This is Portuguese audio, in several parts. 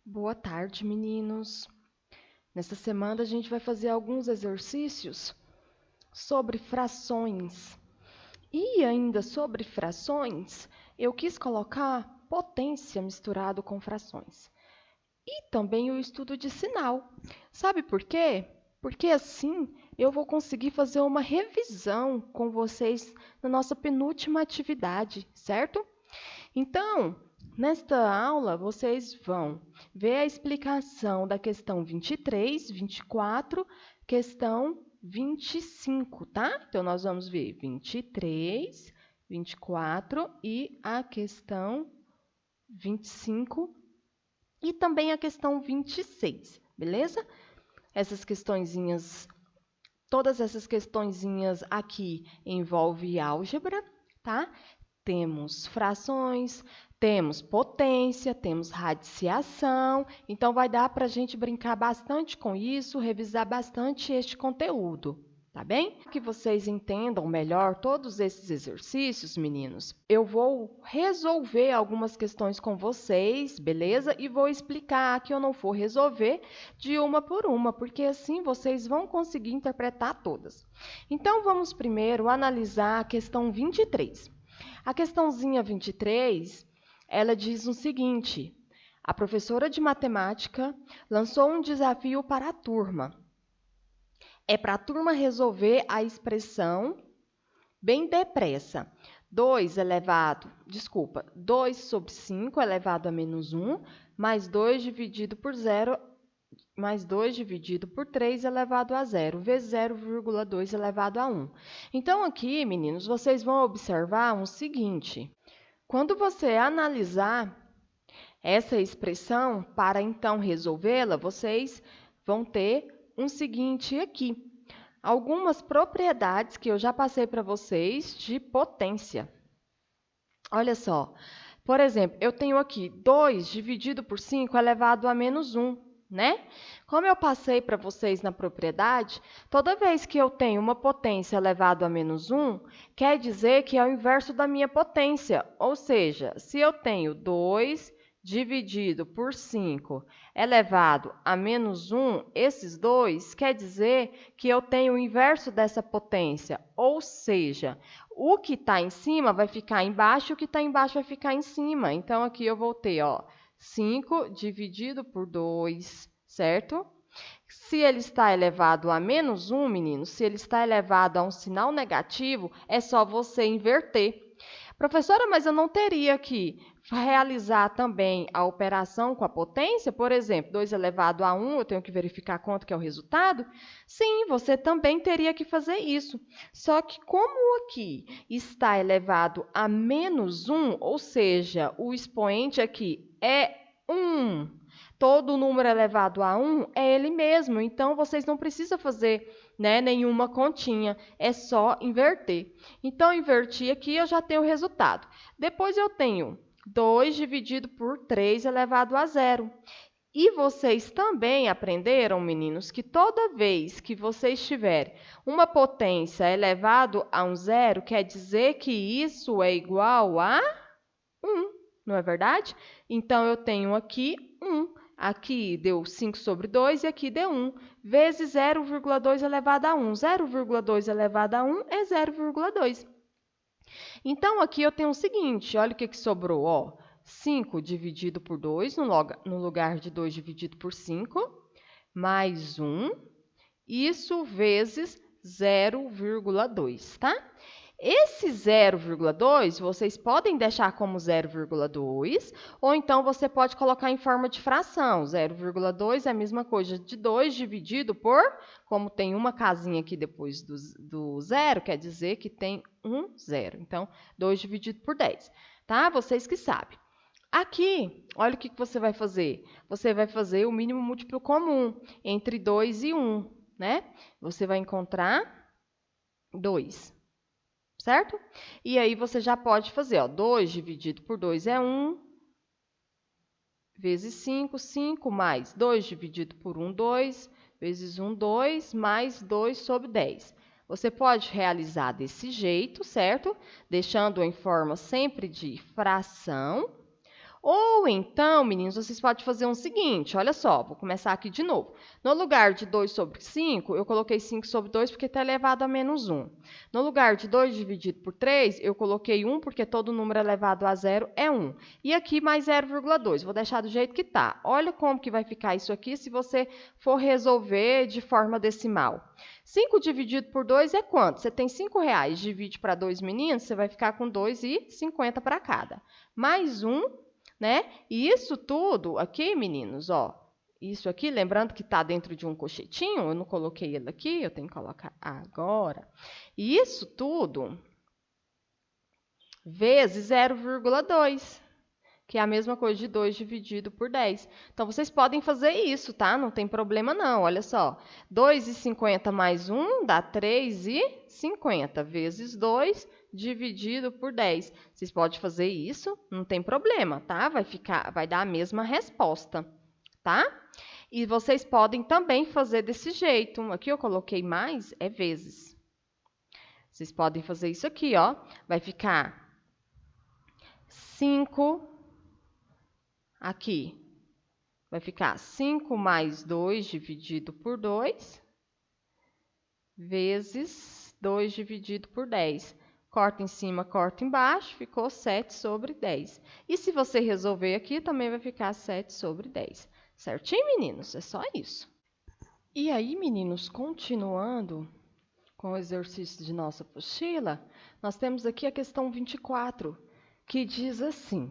Boa tarde, meninos. Nesta semana a gente vai fazer alguns exercícios sobre frações. E ainda sobre frações, eu quis colocar potência misturado com frações. E também o estudo de sinal. Sabe por quê? Porque assim eu vou conseguir fazer uma revisão com vocês na nossa penúltima atividade, certo? Então, nesta aula, vocês vão ver a explicação da questão 23, 24, questão 25, tá? Então, nós vamos ver 23, 24 e a questão 25 e também a questão 26, beleza? Essas questõezinhas, todas essas questõezinhas aqui envolvem álgebra, tá? Temos frações, temos potência, temos radiciação. Então, vai dar para a gente brincar bastante com isso, revisar bastante este conteúdo, tá bem? Para que vocês entendam melhor todos esses exercícios, meninos, eu vou resolver algumas questões com vocês, beleza? E vou explicar que eu não for resolver de uma por uma, porque assim vocês vão conseguir interpretar todas. Então, vamos primeiro analisar a questão 23. A questãozinha 23, ela diz o seguinte: a professora de matemática lançou um desafio para a turma. É para a turma resolver a expressão bem depressa. 2 sobre 5 elevado a menos 1, mais 2 dividido por 0, mais 2 dividido por 3 elevado a 0, vezes 0,2 elevado a 1. Então, aqui, meninos, vocês vão observar o seguinte: quando você analisar essa expressão para então resolvê-la, vocês vão ter um seguinte aqui: algumas propriedades que eu já passei para vocês de potência. Olha só, por exemplo, eu tenho aqui 2 dividido por 5 elevado a menos 1, né? Como eu passei para vocês na propriedade, toda vez que eu tenho uma potência elevado a menos 1, quer dizer que é o inverso da minha potência. Ou seja, se eu tenho 2 dividido por 5 elevado a menos 1, esses dois quer dizer que eu tenho o inverso dessa potência. Ou seja, o que está em cima vai ficar embaixo, o que está embaixo vai ficar em cima. Então, aqui eu vou ter, ó, 5 dividido por 2, certo? Se ele está elevado a menos 1, menino, se ele está elevado a um sinal negativo, é só você inverter. Professora, mas eu não teria que realizar também a operação com a potência? Por exemplo, 2 elevado a 1, eu tenho que verificar quanto que é o resultado? Sim, você também teria que fazer isso. Só que como aqui está elevado a menos 1, ou seja, o expoente aqui é 1, todo número elevado a 1 é ele mesmo. Então, vocês não precisam fazer, né, nenhuma continha, é só inverter. Então, inverti aqui, eu já tenho o resultado. Depois, eu tenho 2 dividido por 3 elevado a 0. E vocês também aprenderam, meninos, que toda vez que vocês tiverem uma potência elevado a um zero, quer dizer que isso é igual a 1, não é verdade? Então, eu tenho aqui 1. Aqui deu 5 sobre 2 e aqui deu 1, vezes 0,2 elevado a 1. 0,2 elevado a 1 é 0,2. Então, aqui eu tenho o seguinte, olha o que sobrou, ó. 5 dividido por 2, no lugar de 2 dividido por 5, mais 1, isso vezes 0,2, tá? Esse 0,2 vocês podem deixar como 0,2, ou então você pode colocar em forma de fração. 0,2 é a mesma coisa de 2 dividido por, como tem uma casinha aqui depois do zero, quer dizer que tem um zero. Então, 2 dividido por 10, tá? Vocês que sabem. Aqui, olha o que você vai fazer. Você vai fazer o mínimo múltiplo comum entre 2 e 1, né? Você vai encontrar 2. Certo? E aí, você já pode fazer, ó, 2 dividido por 2 é 1, vezes 5, 5, mais 2 dividido por 1, 2, vezes 1, 2, mais 2 sobre 10. Você pode realizar desse jeito, certo? Deixando em forma sempre de fração. Ou então, meninos, vocês podem fazer o seguinte, olha só, vou começar aqui de novo. No lugar de 2 sobre 5, eu coloquei 5 sobre 2 porque está elevado a menos 1. No lugar de 2 dividido por 3, eu coloquei 1 porque todo número elevado a zero é 1. E aqui mais 0,2, vou deixar do jeito que está. Olha como que vai ficar isso aqui se você for resolver de forma decimal. 5 dividido por 2 é quanto? Você tem R$5, divide para 2 meninos, você vai ficar com 2,50 para cada. Mais 1, né? E isso tudo aqui, meninos, ó, isso aqui, lembrando que está dentro de um cochetinho, eu não coloquei ele aqui, eu tenho que colocar agora. E isso tudo vezes 0,2, que é a mesma coisa de 2 dividido por 10. Então, vocês podem fazer isso, tá? Não tem problema não, olha só. 2,50 mais 1 dá 3,50 vezes 2 dividido por 10. Vocês podem fazer isso, não tem problema, tá? Vai dar a mesma resposta, tá? E vocês podem também fazer desse jeito. Aqui eu coloquei mais, é vezes. Vocês podem fazer isso aqui, ó. Vai ficar 5 aqui. Vai ficar 5 mais 2 dividido por 2, vezes 2 dividido por 10. Corta em cima, corta embaixo, ficou 7 sobre 10. E se você resolver aqui, também vai ficar 7 sobre 10. Certinho, meninos? É só isso. E aí, meninos, continuando com o exercício de nossa apostila, nós temos aqui a questão 24, que diz assim: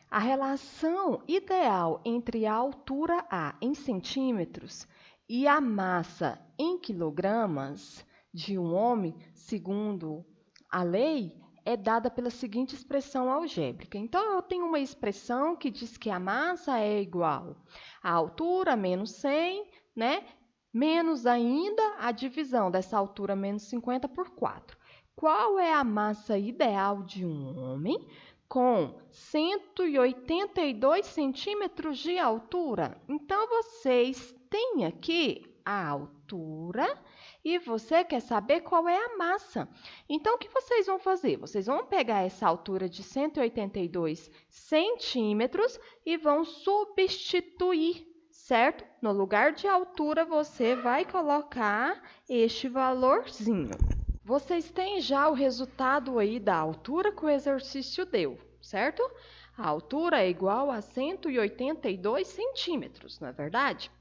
a relação ideal entre a altura A em centímetros e a massa em quilogramas de um homem, segundo a lei, é dada pela seguinte expressão algébrica. Então, eu tenho uma expressão que diz que a massa é igual à altura menos 100, né? Menos ainda a divisão dessa altura menos 50 por 4. Qual é a massa ideal de um homem com 182 centímetros de altura? Então, vocês têm aqui a altura e você quer saber qual é a massa. Então, o que vocês vão fazer? Vocês vão pegar essa altura de 182 centímetros e vão substituir, certo? No lugar de altura, você vai colocar este valorzinho. Vocês têm já o resultado aí da altura que o exercício deu, certo? A altura é igual a 182 centímetros, não é verdade?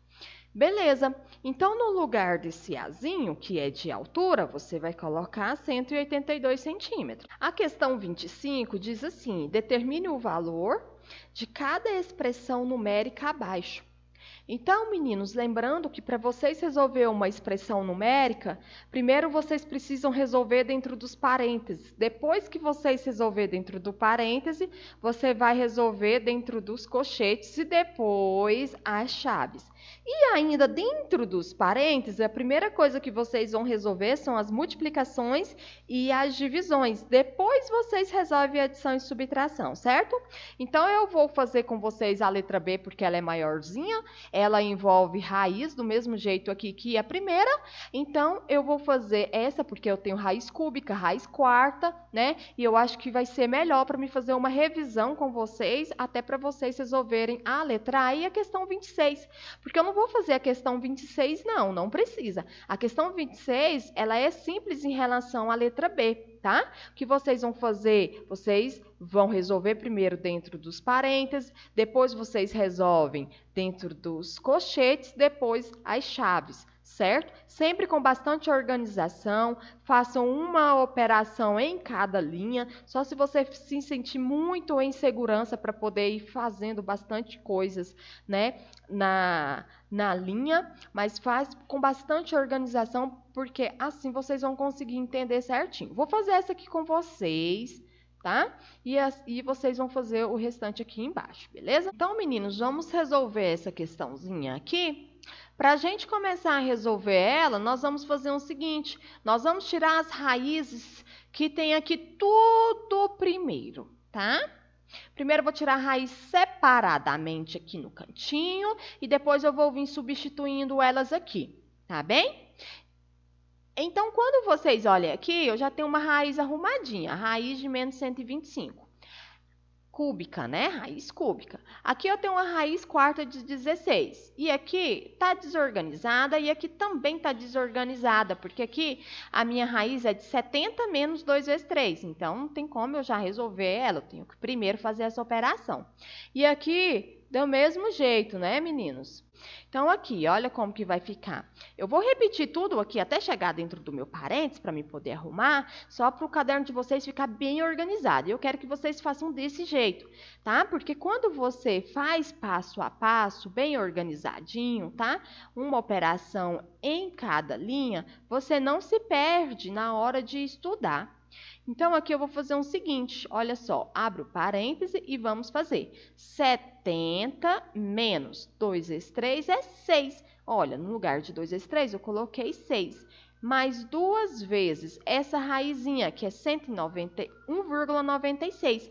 Beleza, então no lugar desse Azinho, que é de altura, você vai colocar 182 centímetros. A questão 25 diz assim: determine o valor de cada expressão numérica abaixo. Então, meninos, lembrando que para vocês resolver uma expressão numérica, primeiro vocês precisam resolver dentro dos parênteses. Depois que vocês resolver dentro do parêntese, você vai resolver dentro dos colchetes e depois as chaves. E ainda dentro dos parênteses, a primeira coisa que vocês vão resolver são as multiplicações e as divisões. Depois vocês resolvem a adição e subtração, certo? Então, eu vou fazer com vocês a letra B porque ela é maiorzinha. Ela envolve raiz, do mesmo jeito aqui que a primeira. Então, eu vou fazer essa porque eu tenho raiz cúbica, raiz quarta, né? E eu acho que vai ser melhor para me fazer uma revisão com vocês, até para vocês resolverem a letra A e a questão 26. Porque eu não vou fazer a questão 26, não precisa. A questão 26, ela é simples em relação à letra B, tá? O que vocês vão fazer? Vocês vão resolver primeiro dentro dos parênteses, depois vocês resolvem dentro dos colchetes, depois as chaves, certo? Sempre com bastante organização, façam uma operação em cada linha, só se você se sentir muito em segurança para poder ir fazendo bastante coisas, né, na linha, mas faz com bastante organização, porque assim vocês vão conseguir entender certinho. Vou fazer essa aqui com vocês, tá? E vocês vão fazer o restante aqui embaixo, beleza? Então, meninos, vamos resolver essa questãozinha aqui. Para a gente começar a resolver ela, nós vamos fazer o seguinte: nós vamos tirar as raízes que tem aqui tudo primeiro, tá? Primeiro eu vou tirar a raiz separadamente aqui no cantinho e depois eu vou vir substituindo elas aqui, tá bem? Então, quando vocês olhem aqui, eu já tenho uma raiz arrumadinha, a raiz de menos 125. cúbica, né? Raiz cúbica. Aqui eu tenho uma raiz quarta de 16. E aqui está desorganizada e aqui também está desorganizada, porque aqui a minha raiz é de 70 menos 2 vezes 3. Então, não tem como eu já resolver ela. Eu tenho que primeiro fazer essa operação. E aqui, do mesmo jeito, né, meninos? Então, aqui, olha como que vai ficar. Eu vou repetir tudo aqui até chegar dentro do meu parênteses, para me poder arrumar, só para o caderno de vocês ficar bem organizado. Eu quero que vocês façam desse jeito, tá? Porque quando você faz passo a passo, bem organizadinho, tá? Uma operação em cada linha, você não se perde na hora de estudar. Então, aqui eu vou fazer o seguinte, olha só, abro parêntese e vamos fazer 70 menos 2 vezes 3 é 6. Olha, no lugar de 2 vezes 3 eu coloquei 6. Mais duas vezes essa raizinha, que é 191,96.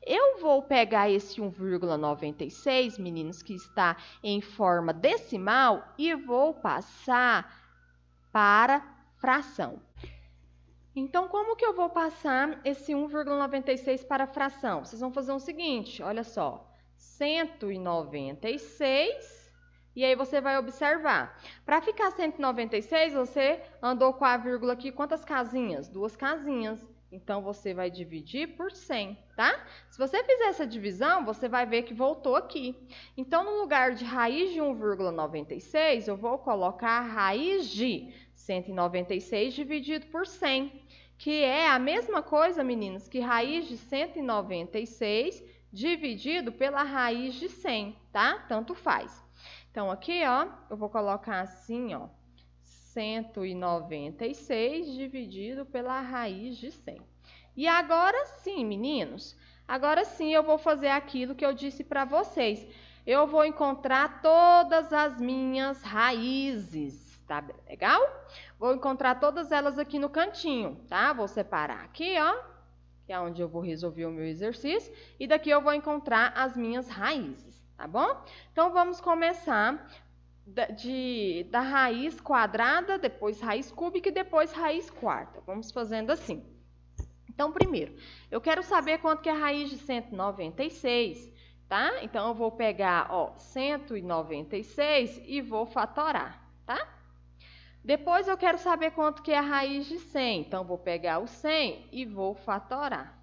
Eu vou pegar esse 1,96, meninos, que está em forma decimal, e vou passar para fração. Então, como que eu vou passar esse 1,96 para a fração? Vocês vão fazer o seguinte, olha só, 196, e aí você vai observar. Para ficar 196, você andou com a vírgula aqui, quantas casinhas? 2 casinhas. Então, você vai dividir por 100, tá? Se você fizer essa divisão, você vai ver que voltou aqui. Então, no lugar de raiz de 1,96, eu vou colocar a raiz de 196 dividido por 100, que é a mesma coisa, meninos, que raiz de 196 dividido pela raiz de 100, tá? Tanto faz. Então, aqui, ó, eu vou colocar assim, ó, 196 dividido pela raiz de 100. E agora sim, meninos, agora sim eu vou fazer aquilo que eu disse para vocês. Eu vou encontrar todas as minhas raízes, tá legal? Vou encontrar todas elas aqui no cantinho, tá? Vou separar aqui, ó, que é onde eu vou resolver o meu exercício, e daqui eu vou encontrar as minhas raízes, tá bom? Então, vamos começar da raiz quadrada, depois raiz cúbica e depois raiz quarta. Vamos fazendo assim. Então, primeiro, eu quero saber quanto que é a raiz de 196, tá? Então, eu vou pegar, ó, 196 e vou fatorar, tá? Depois, eu quero saber quanto que é a raiz de 100. Então, vou pegar o 100 e vou fatorar.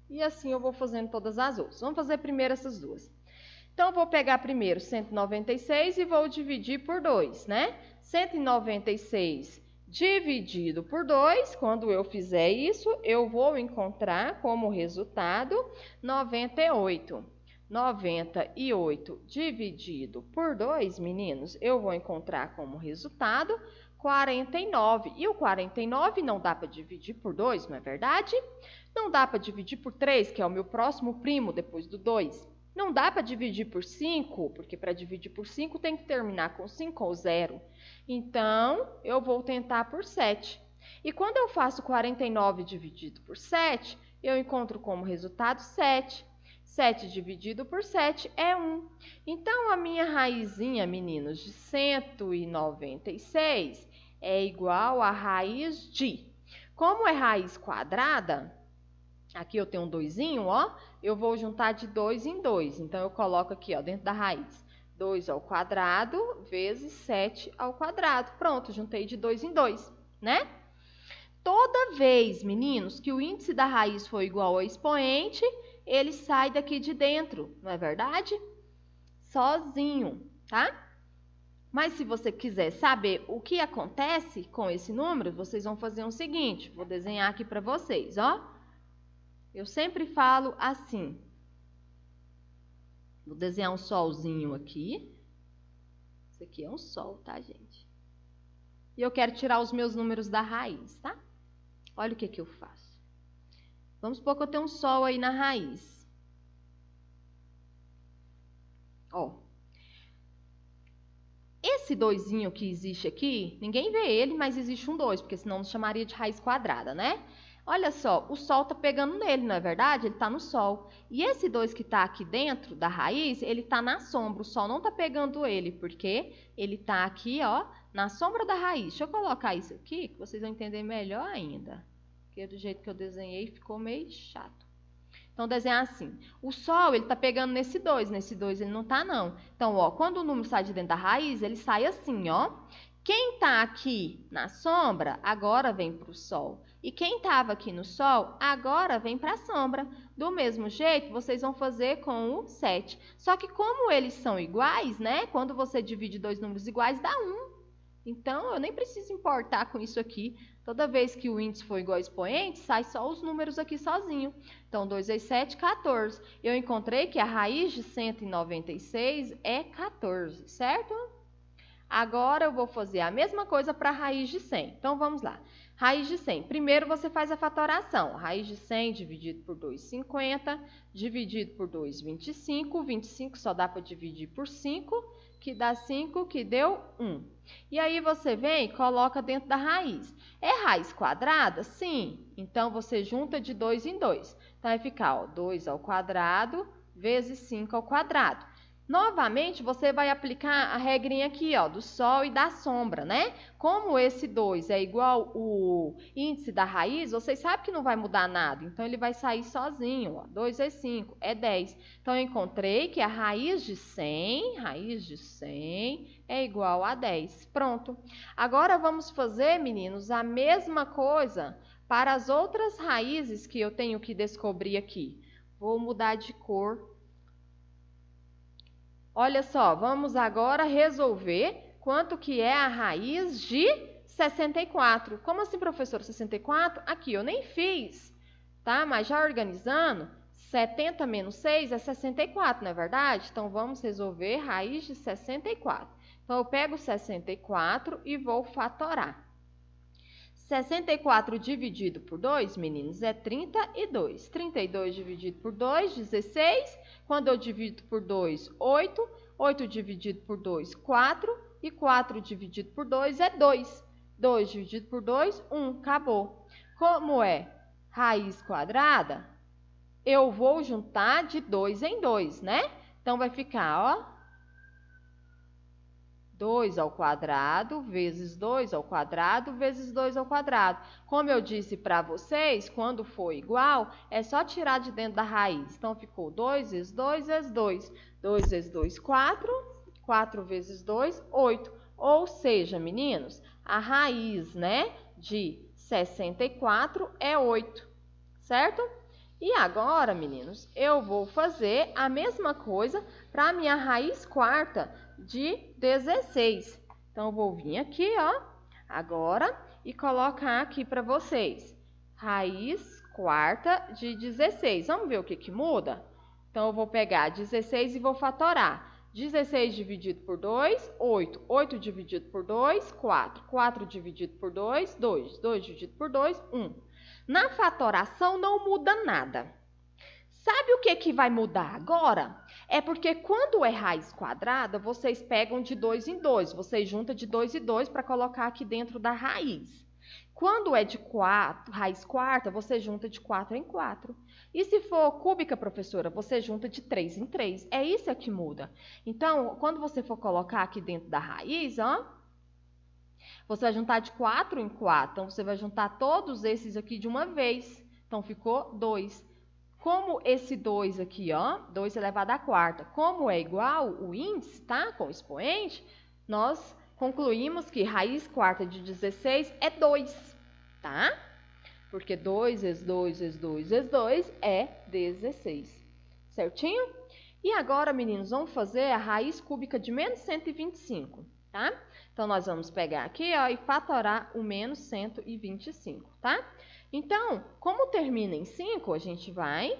E assim eu vou fazendo todas as outras. Vamos fazer primeiro essas duas. Então, eu vou pegar primeiro 196 e vou dividir por 2, né? 196 dividido por 2, quando eu fizer isso, eu vou encontrar como resultado 98. 98 dividido por 2, meninos, eu vou encontrar como resultado 49. E o 49 não dá para dividir por 2, não é verdade? Não dá para dividir por 3, que é o meu próximo primo depois do 2. Não dá para dividir por 5, porque para dividir por 5 tem que terminar com 5 ou 0. Então, eu vou tentar por 7. E quando eu faço 49 dividido por 7, eu encontro como resultado 7. 7 dividido por 7 é 1. Então, a minha raizinha, meninos, de 196 é igual a raiz de... Como é raiz quadrada, aqui eu tenho um 2zinho, ó, eu vou juntar de 2 em 2. Então, eu coloco aqui, ó, dentro da raiz, 2 ao quadrado vezes 7 ao quadrado. Pronto, juntei de 2 em 2, né? Toda vez, meninos, que o índice da raiz for igual ao expoente, ele sai daqui de dentro, não é verdade? Sozinho, tá? Mas se você quiser saber o que acontece com esse número, vocês vão fazer o seguinte, vou desenhar aqui para vocês, ó. Eu sempre falo assim. Vou desenhar um solzinho aqui. Isso aqui é um sol, tá, gente? E eu quero tirar os meus números da raiz, tá? Olha o que eu faço. Vamos supor que eu tenho um sol aí na raiz. Ó. Esse 2zinho que existe aqui, ninguém vê ele, mas existe um 2, porque senão nos chamaria de raiz quadrada, né? Olha só, o sol está pegando nele, não é verdade? Ele está no sol. E esse 2 que está aqui dentro da raiz, ele está na sombra. O sol não está pegando ele, porque ele está aqui, ó, na sombra da raiz. Deixa eu colocar isso aqui, que vocês vão entender melhor ainda. Porque do jeito que eu desenhei ficou meio chato. Então, desenhar assim. O Sol, ele está pegando nesse 2 ele não está, não. Então, ó, quando o número sai de dentro da raiz, ele sai assim, ó. Quem está aqui na sombra, agora vem para o Sol. E quem estava aqui no Sol, agora vem para a sombra. Do mesmo jeito, vocês vão fazer com o 7. Só que como eles são iguais, né? Quando você divide dois números iguais, dá 1. Então, eu nem preciso importar com isso aqui. Toda vez que o índice for igual ao expoente, sai só os números aqui sozinho. Então, 2 vezes 7, 14. Eu encontrei que a raiz de 196 é 14, certo? Agora, eu vou fazer a mesma coisa para a raiz de 100. Então, vamos lá. Raiz de 100. Primeiro, você faz a fatoração. Raiz de 100 dividido por 2, 50. Dividido por 2, 25. 25 só dá para dividir por 5, que dá 5, que deu 1. E aí, você vem e coloca dentro da raiz. É raiz quadrada? Sim. Então, você junta de 2 em 2. Então, vai ficar, ó, 2 ao quadrado vezes 5 ao quadrado. Novamente, você vai aplicar a regrinha aqui, ó, do Sol e da sombra, né? Como esse 2 é igual o índice da raiz, vocês sabem que não vai mudar nada. Então, ele vai sair sozinho, ó. 2 vezes 5 é 10. Então, eu encontrei que a raiz de 100 é igual a 10. Pronto. Agora, vamos fazer, meninos, a mesma coisa para as outras raízes que eu tenho que descobrir aqui. Vou mudar de cor. Olha só, vamos agora resolver quanto que é a raiz de 64. Como assim, professor, 64? Aqui, eu nem fiz, tá? Mas já organizando, 70 menos 6 é 64, não é verdade? Então, vamos resolver raiz de 64. Então, eu pego 64 e vou fatorar. 64 dividido por 2, meninos, é 32. 32 dividido por 2, 16. Quando eu divido por 2, 8. 8 dividido por 2, 4. E 4 dividido por 2 é 2. 2 dividido por 2, 1. Acabou. Como é raiz quadrada, eu vou juntar de 2 em 2, né? Então, vai ficar, ó, 2 ao quadrado vezes 2 ao quadrado vezes 2 ao quadrado. Como eu disse para vocês, quando for igual, é só tirar de dentro da raiz. Então, ficou 2 vezes 2 vezes 2. 2 vezes 2, 4. 4 vezes 2, 8. Ou seja, meninos, a raiz, né, de 64 é 8, certo? E agora, meninos, eu vou fazer a mesma coisa para a minha raiz quarta de 16. Então, eu vou vir aqui, ó, agora, e colocar aqui para vocês. Raiz quarta de 16. Vamos ver o que muda? Então, eu vou pegar 16 e vou fatorar. 16 dividido por 2, 8. 8 dividido por 2, 4. 4 dividido por 2, 2. 2 dividido por 2, 1. Na fatoração não muda nada. Sabe o que vai mudar agora? É porque quando é raiz quadrada, vocês pegam de 2 em 2. Vocês juntam de 2 em 2 para colocar aqui dentro da raiz. Quando é de 4, raiz quarta, você junta de 4 em 4. E se for cúbica, professora, você junta de 3 em 3. É isso que muda. Então, quando você for colocar aqui dentro da raiz, ó, você vai juntar de 4 em 4. Então, você vai juntar todos esses aqui de uma vez. Então, ficou 2. Como esse 2 aqui, ó, 2 elevado à quarta, como é igual o índice, tá? Com o expoente, nós concluímos que raiz quarta de 16 é 2, tá? Porque 2 vezes 2 vezes 2 vezes 2 é 16, certinho? E agora, meninos, vamos fazer a raiz cúbica de menos 125, tá? Então, nós vamos pegar aqui, ó, e fatorar o menos 125, tá? Então, como termina em 5, a gente vai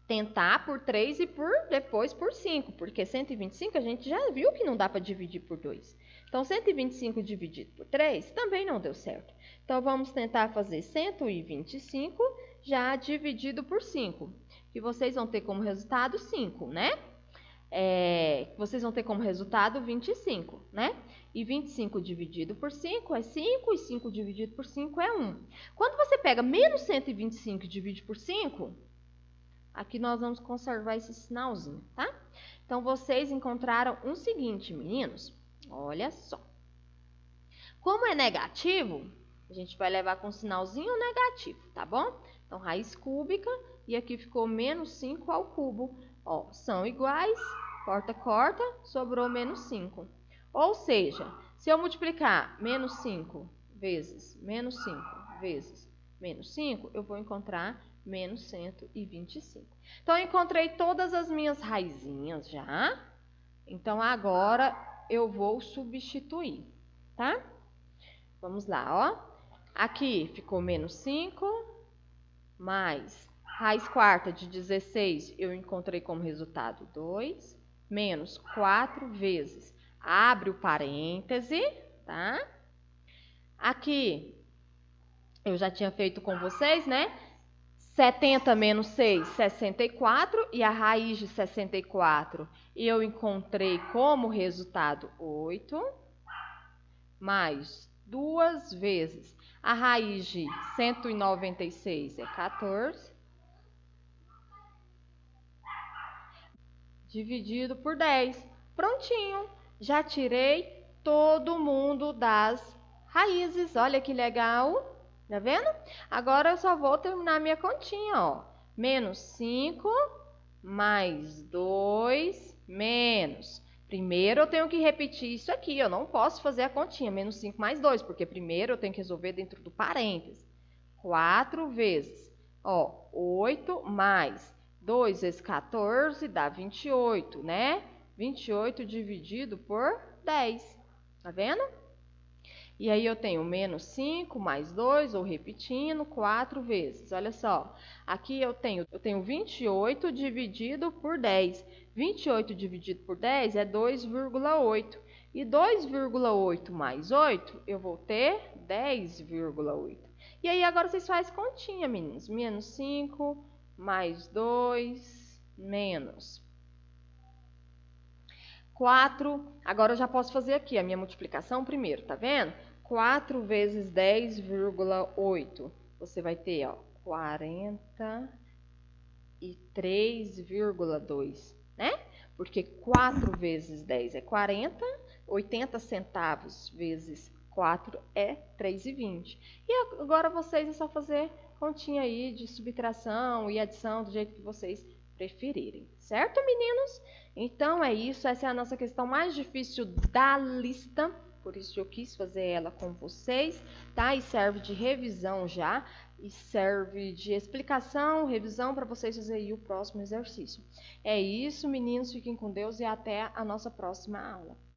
tentar por 3 e depois por 5, porque 125 a gente já viu que não dá para dividir por 2. Então, 125 dividido por 3 também não deu certo. Então, vamos tentar fazer 125 já dividido por 5, que vocês vão ter como resultado 5, né? Vocês vão ter como resultado 25, né? E 25 dividido por 5 é 5, e 5 dividido por 5 é 1. Quando você pega menos 125 e divide por 5, aqui nós vamos conservar esse sinalzinho, tá? Então, vocês encontraram o seguinte, meninos, olha só. Como é negativo, a gente vai levar com sinalzinho negativo, tá bom? Então, raiz cúbica e aqui ficou menos 5 ao cubo. Ó, são iguais, corta, corta, sobrou menos 5. Ou seja, se eu multiplicar menos 5 vezes menos 5 vezes menos 5, eu vou encontrar menos 125. Então, eu encontrei todas as minhas raizinhas já. Então, agora eu vou substituir, tá? Vamos lá, ó. Aqui ficou menos 5, mais raiz quarta de 16, eu encontrei como resultado 2, menos 4 vezes, abre o parêntese, tá? Aqui, eu já tinha feito com vocês, né? 70 menos 6, 64, e a raiz de 64 eu encontrei como resultado 8, mais 2 vezes a raiz de 196 é 14, dividido por 10. Prontinho, já tirei todo mundo das raízes. Olha que legal, tá vendo? Agora eu só vou terminar minha continha, ó. Menos 5, mais 2, menos. Primeiro eu tenho que repetir isso aqui, eu não posso fazer a continha, menos 5 mais 2, porque primeiro eu tenho que resolver dentro do parênteses. 4 vezes, ó, 8 mais 2 vezes 14 dá 28, né? 28 dividido por 10, tá vendo? E aí eu tenho menos 5 mais 2, ou repetindo, 4 vezes. Olha só, aqui eu tenho 28 dividido por 10. 28 dividido por 10 é 2,8. E 2,8 mais 8, eu vou ter 10,8. E aí agora vocês fazem continha, meninos. Menos 5 mais 2, menos 4. Agora eu já posso fazer aqui a minha multiplicação primeiro, tá vendo? 4 vezes 10,8. Você vai ter, ó, 43,2, né? Porque 4 vezes 10 é 40, 80 centavos vezes 4 é 3,20. E agora vocês é só fazer continha aí de subtração e adição do jeito que vocês preferirem, certo, meninos? Então é isso, essa é a nossa questão mais difícil da lista, por isso eu quis fazer ela com vocês, tá? E serve de revisão já, e serve de explicação, revisão para vocês fazerem o próximo exercício. É isso, meninos, fiquem com Deus e até a nossa próxima aula.